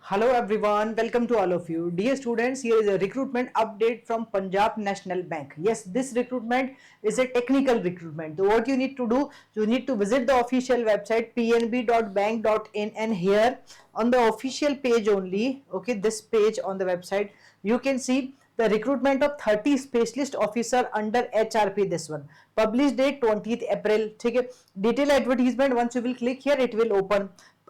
Hello everyone, welcome to all of you. Dear students, here is a recruitment update from Punjab National Bank. Yes, this recruitment is a technical recruitment. So what you need to do, you need to visit the official website pnb.bank.in, and here on the official page only, okay, this page on the website, you can see the recruitment of 30 specialist officer under HRP. This one published date 20th April. Okay, detailed advertisement, once you will click here it will open,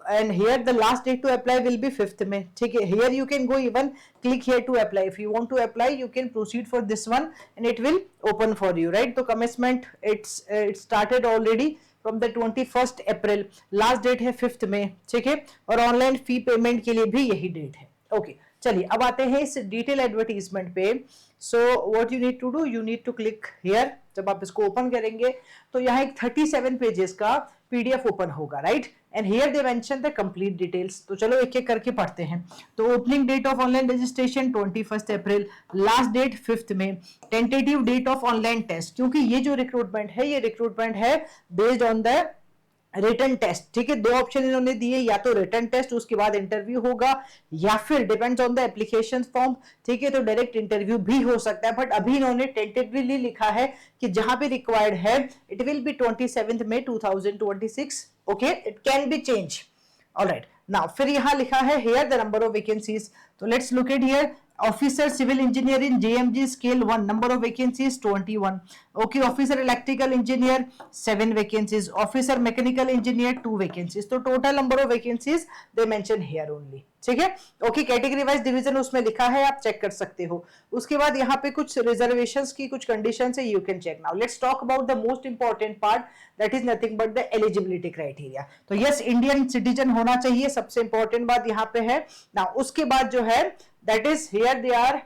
and here the last date to apply will be 5th May. ठीक है, here you can go even click here to apply. If you want to apply, you can proceed for this one and it will open for you, right? तो commencement it started already from the 21st April, last date है 5th May. ठीक है, और online fee payment के लिए भी यही date है. ओके, चलिए अब आते हैं इस डिटेल एडवर्टीजमेंट पे. So what you need to do, you need to click here. जब आप इसको ओपन करेंगे तो यहाँ एक 37 पेजेस का पीडीएफ ओपन होगा, right? And here they mention the complete details. तो चलो एक एक करके पढ़ते हैं. तो opening date of online registration 21st April, last date 5th May, tentative date of online test. क्योंकि ये जो रिक्रूटमेंट है, ये रिक्रूटमेंट है based on the return test. ठीक है, दो ऑप्शन इन्होंने दिए, या तो रिटर्न टेस्ट उसके बाद इंटरव्यू होगा, या फिर depends on the application form. ठीक है, तो डायरेक्ट इंटरव्यू भी हो सकता है, बट अभी इन्होंने टेंटेटिवली लिखा है कि जहां पे रिक्वायर्ड है it will be 27 May 2026. Okay, it can be change. Alright, now फिर यहां लिखा है here the number of vacancies. तो let's look at here. Officer Civil Engineer in JMG Scale 1, number of vacancies 21. Okay, Officer Electrical Engineer 7 vacancies. Officer Mechanical Engineer 2 vacancies. तो total number of vacancies they mention here only. ठीक है, okay. Category wise division उसमें लिखा है, आप check कर सकते हो. उसके बाद यहाँ पे कुछ रिजर्वेशंस की कुछ कंडीशंस है, you can check. Now let's talk about the most important part, that is nothing but the eligibility criteria. तो यस, इंडियन सिटीजन होना चाहिए, सबसे इंपॉर्टेंट बात यहाँ पे है. नाउ उसके बाद जो है that is here they are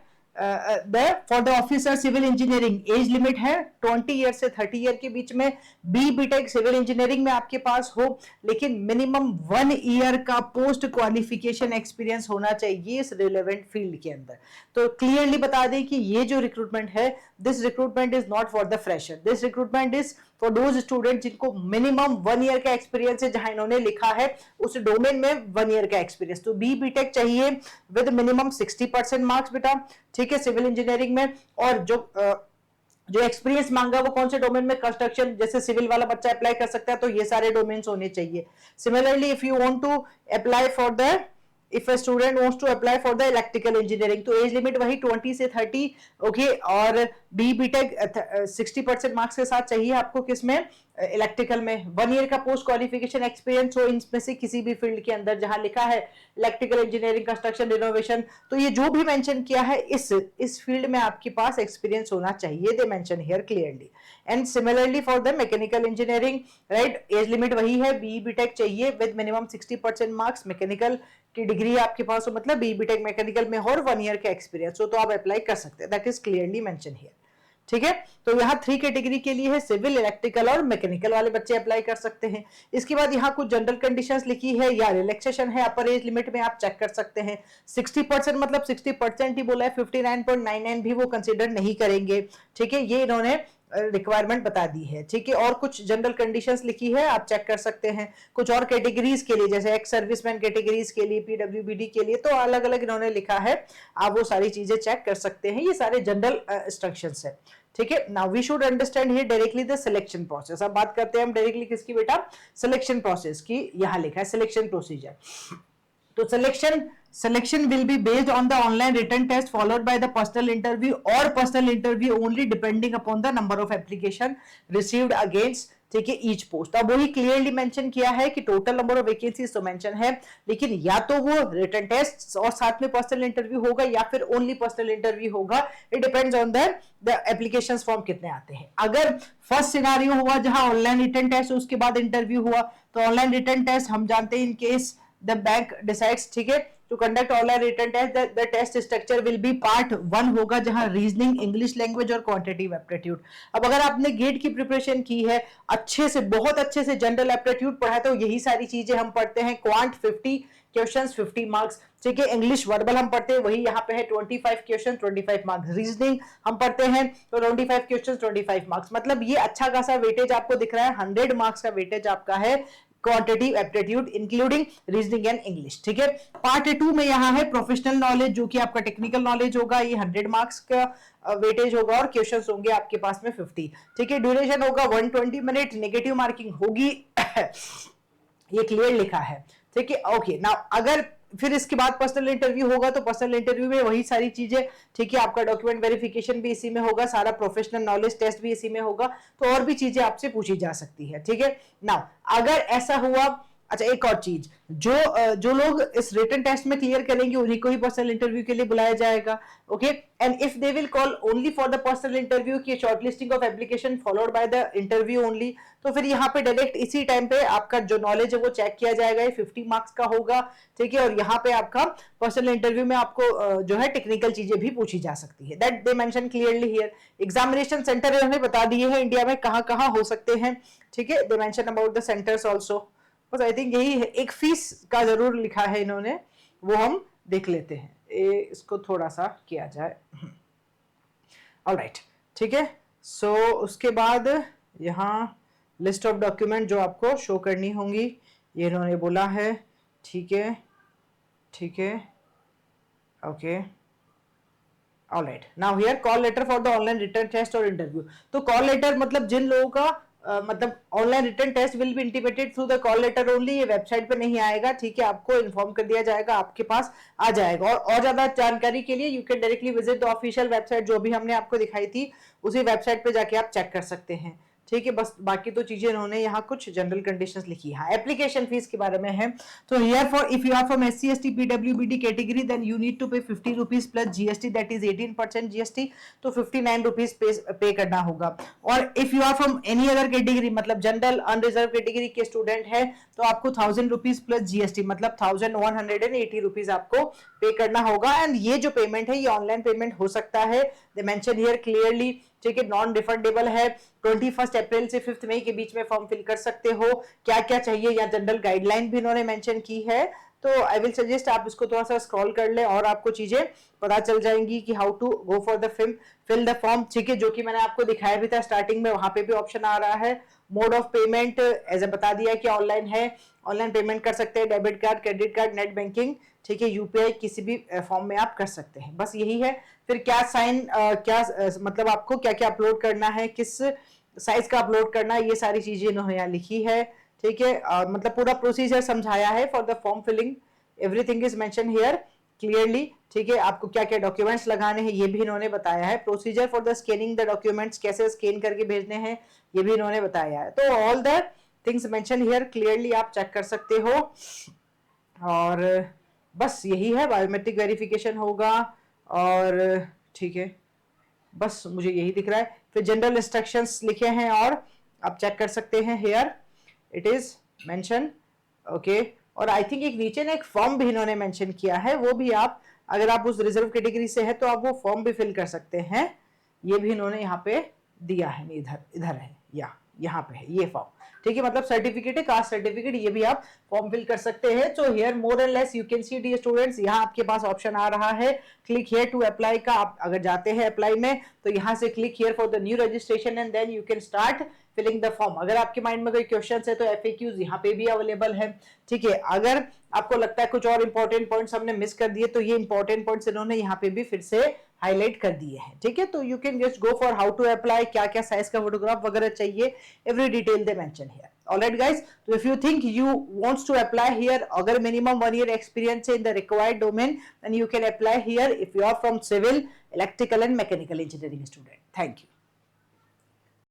for the officer civil engineering age limit है 20 ईयर से 30 ईयर के बीच में. बी बीटेक सिविल इंजीनियरिंग में आपके पास हो, लेकिन मिनिमम 1 ईयर का पोस्ट क्वालिफिकेशन एक्सपीरियंस होना चाहिए इस रिलेवेंट फील्ड के अंदर. तो क्लियरली बता दें कि ये जो रिक्रूटमेंट है, this recruitment is not for the fresher, this recruitment is for those student जिनको मिनिमम 1 ईयर का एक्सपीरियंस है, जहां इन्होंने लिखा है उस डोमेन में 1 ईयर का एक्सपीरियंस. तो बी बीटेक चाहिए विद मिनिमम 60% मार्क्स बेटा. ठीक है, सिविल इंजीनियरिंग में. और जो एक्सपीरियंस मांगा वो कौन से डोमेन में, कंस्ट्रक्शन, जैसे सिविल वाला बच्चा अप्लाई कर सकता है, तो ये सारे डोमेन्स होने चाहिए. Similarly if you want to apply for the, if a student wants to apply for the electrical engineering, तो एज लिमिट वही 20 से 30. ओके, और बी बीटेक 60% मार्क्स के साथ चाहिए आपको किसमें, इलेक्ट्रिकल में. 1 ईयर का पोस्ट क्वालिफिकेशन एक्सपीरियंस हो इनमें से किसी भी फील्ड के अंदर जहां लिखा है इलेक्ट्रिकल इंजीनियरिंग, कंस्ट्रक्शन, रिनोवेशन. तो ये जो भी मेंशन किया है इस फील्ड में आपके पास एक्सपीरियंस होना चाहिए, दे mention here clearly. And similarly for the mechanical engineering, right, age limit वही है, बी बीटेक चाहिए विद मिनिमम 60% मार्क्स, मैकेनिकल की डिग्री आपके पास हो, मतलब बी बीटेक मैकेनिकल में हो और 1 ईयर का एक्सपीरियंस हो, तो आप अप्लाई कर सकते हैं. That is clearly mention here. ठीक है, तो यहाँ 3 कैटेगरी के लिए है, सिविल, इलेक्ट्रिकल और मैकेनिकल वाले बच्चे अप्लाई कर सकते हैं. इसके बाद यहाँ कुछ जनरल कंडीशंस लिखी है या रिलैक्सेशन है अपर एज लिमिट में, आप चेक कर सकते हैं. 60% मतलब 60% ही बोला है, 59.99 भी वो कंसिडर नहीं करेंगे. ठीक है, ये इन्होंने रिक्वायरमेंट बता दी है. ठीक है, और कुछ जनरल कंडीशंस लिखी है, आप चेक कर सकते हैं. कुछ और कैटेगरीज के लिए, जैसे एक्स सर्विसमैन कैटेगरीज के लिए, पीडब्ल्यूबीडी के लिए, तो अलग अलग इन्होंने लिखा है, आप वो सारी चीजें चेक कर सकते हैं. ये सारे जनरल इंस्ट्रक्शंस है. ठीक है, now we should understand here directly the selection process. अब बात करते हैं हम डायरेक्टली किसकी बेटा, सिलेक्शन प्रोसेस की. यहां लिखा है सिलेक्शन प्रोसीजर. तो selection will be based on the online written test followed by the personal interview or personal interview only depending upon the number of application received against, ठीक है, each post. अब वही clearly mention किया है कि total number of vacancies तो mention है, लेकिन या तो वो रिटन टेस्ट और साथ में पर्सनल इंटरव्यू होगा या फिर ओनली पर्सनल इंटरव्यू होगा. It depends on the applications form कितने आते हैं. अगर फर्स्ट सिनेरियो हुआ जहां ऑनलाइन रिटन टेस्ट उसके बाद इंटरव्यू हुआ, तो ऑनलाइन रिटन टेस्ट हम जानते हैं in case the bank decides, ठीक है, to conduct online written test, the test structure will be part 1 होगा, जहां रीजनिंग, इंग्लिश लैंग्वेज और क्वांटिटेटिव एप्टीट्यूड. अब अगर आपने गेट की प्रिपरेशन की है अच्छे से, बहुत अच्छे से, जनरल एप्टीट्यूड पढ़ा है, तो यही सारी चीजें हम पढ़ते हैं. Quant 50 questions 50 marks. ठीक है, इंग्लिश वर्बल हम पढ़ते हैं, वही यहाँ पे है 25 क्वेश्चन 25 मार्क्स. रीजनिंग हम पढ़ते हैं तो 25 क्वेश्चन 25 मार्क्स. मतलब ये अच्छा खासा वेटेज आपको दिख रहा है, 100 मार्क्स का वेटेज आपका है quantitative aptitude including reasoning and English. ठीक है, पार्ट 2 में यहाँ है प्रोफेशनल नॉलेज, जो कि आपका टेक्निकल नॉलेज होगा। ये 100 मार्क्स का वेटेज होगा और क्वेश्चंस होंगे आपके पास में 50। ठीक है, ड्यूरेशन होगा 120 मिनट, नेगेटिव मार्किंग होगी ये क्लियर लिखा है। ठीक है, ओके नाउ अगर फिर इसके बाद पर्सनल इंटरव्यू होगा तो पर्सनल इंटरव्यू में वही सारी चीजें, ठीक है, आपका डॉक्यूमेंट वेरिफिकेशन भी इसी में होगा, सारा प्रोफेशनल नॉलेज टेस्ट भी इसी में होगा, तो और भी चीजें आपसे पूछी जा सकती है। ठीक है, नाउ अगर ऐसा हुआ, अच्छा एक और चीज, जो लोग इस रिटन टेस्ट में क्लियर करेंगे उन्हीं को ही पर्सनल इंटरव्यू के लिए बुलाया जाएगा। Okay, and if they will call only for the personal interview की shortlisting of application followed by the interview only, तो फिर यहाँ पे डायरेक्ट इसी टाइम पे आपका जो नॉलेज है वो चेक किया जाएगा, ये 50 मार्क्स का होगा। ठीक है, और यहाँ पे आपका पर्सनल इंटरव्यू में आपको जो है टेक्निकल चीजें भी पूछी जा सकती है, that they mention clearly here. Examination centre इन्होंने बता दिए हैं इंडिया में कहाँ कहाँ हो सकते हैं। ठीक है, they mention about the centres also, बस आई थिंक यही है। एक फीस का जरूर लिखा है इन्होंने, वो हम देख लेते हैं, इसको थोड़ा सा किया जाए। ऑलराइट, ठीक है, सो उसके बाद यहाँ लिस्ट ऑफ डॉक्यूमेंट जो आपको शो करनी होंगी ये इन्होंने बोला है। ठीक है, ठीक है, okay, alright, now here call letter for the online written test और इंटरव्यू। तो कॉल लेटर मतलब जिन लोगों का मतलब online written test will be intimated through the call letter only, ये वेबसाइट पे नहीं आएगा। ठीक है, आपको इन्फॉर्म कर दिया जाएगा, आपके पास आ जाएगा। और ज्यादा जानकारी के लिए you can directly visit the official website, जो भी हमने आपको दिखाई थी उसी वेबसाइट पे जाके आप चेक कर सकते हैं। ठीक है, बस बाकी तो चीजें इन्होंने यहाँ कुछ जनरल कंडीशंस लिखी है। एप्लीकेशन फीस के बारे में है, तो here for if you are from SC ST PWBD category then you need to pay 50 rupees plus GST, that is 18% GST, तो 59 रुपीज पे करना होगा। और if you are from any other category, मतलब जनरल अनरिजर्व कैटेगरी के student है, तो आपको 1000 rupees plus GST मतलब 1180 रुपीज आपको पे करना होगा। एंड ये जो पेमेंट है ये ऑनलाइन पेमेंट हो सकता है, दे मेंशन हियर क्लियरली। ठीक है, नॉन रिफंडेबल है। 21 अप्रैल से 5 मई के बीच में फॉर्म फिल कर सकते हो। क्या क्या चाहिए या जनरल गाइडलाइन भी इन्होंने मेंशन की है, तो आई विल सजेस्ट आप इसको थोड़ा सा स्क्रॉल कर ले और आपको चीजें पता चल जाएंगी कि how to go for the fill the form. ठीक है, जो कि मैंने आपको दिखाया भी था स्टार्टिंग में, वहां पे भी ऑप्शन आ रहा है। Mode of payment as a बता दिया कि ऑनलाइन है, ऑनलाइन पेमेंट कर सकते हैं, debit card, credit card, net banking, ठीक है, यूपीआई, किसी भी फॉर्म में आप कर सकते हैं। बस यही है। फिर क्या साइन मतलब आपको क्या क्या अपलोड करना है, किस साइज का अपलोड करना है, ये सारी चीजें इन्होंने यहाँ लिखी है। ठीक है, मतलब पूरा प्रोसीजर समझाया है for the form filling, everything is mention here clearly. ठीक है, आपको क्या क्या डॉक्यूमेंट्स लगाने हैं ये भी इन्होंने बताया है। Procedure for the scanning the documents, कैसे स्कैन करके भेजने हैं ये भी इन्होंने बताया है। तो all the things mention here clearly आप चेक कर सकते हो। और बस यही है, बायोमेट्रिक वेरिफिकेशन होगा और ठीक है, बस मुझे यही दिख रहा है। फिर जनरल इंस्ट्रक्शंस लिखे हैं और आप चेक कर सकते हैं, here it is mention. Okay, और आई थिंक एक नीचे ना एक फॉर्म भी इन्होंने मेंशन किया है, वो भी आप अगर आप उस रिजर्व कैटेगरी से है तो आप वो फॉर्म भी फिल कर सकते हैं, ये भी इन्होंने यहाँ पे दिया है। इधर है या यहाँ पे है ये फॉर्म। ठीक है, मतलब सर्टिफिकेट है, कास्ट सर्टिफिकेट, ये भी आप फॉर्म फिल कर सकते हैं। So here more and less you can see dear students, यहाँ आपके पास ऑप्शन आ रहा है क्लिक हियर टू अप्लाई का। आप अगर जाते हैं अप्लाई में तो यहाँ से click here for the new registration and then you can start filling the form. अगर आपके माइंड में कोई क्वेश्चन है तो FAQs यहाँ पे भी अवेलेबल है। ठीक है, अगर आपको लगता है कुछ और इंपॉर्टेंट पॉइंट्स हमने मिस कर दिए तो ये इंपॉर्टेंट पॉइंट्स इन्होंने यहाँ पे भी फिर से हाईलाइट कर दिए हैं। ठीक है, तो you can just go for how to apply, क्या क्या साइज का फोटोग्राफ वगैरह चाहिए, every detail they mention here. Alright guys, तो if you think you wants to apply here, अगर मिनिमम 1 year एक्सपीरियंस है in the required domain, then you can apply here if you are from civil, electrical and mechanical engineering student. Thank you.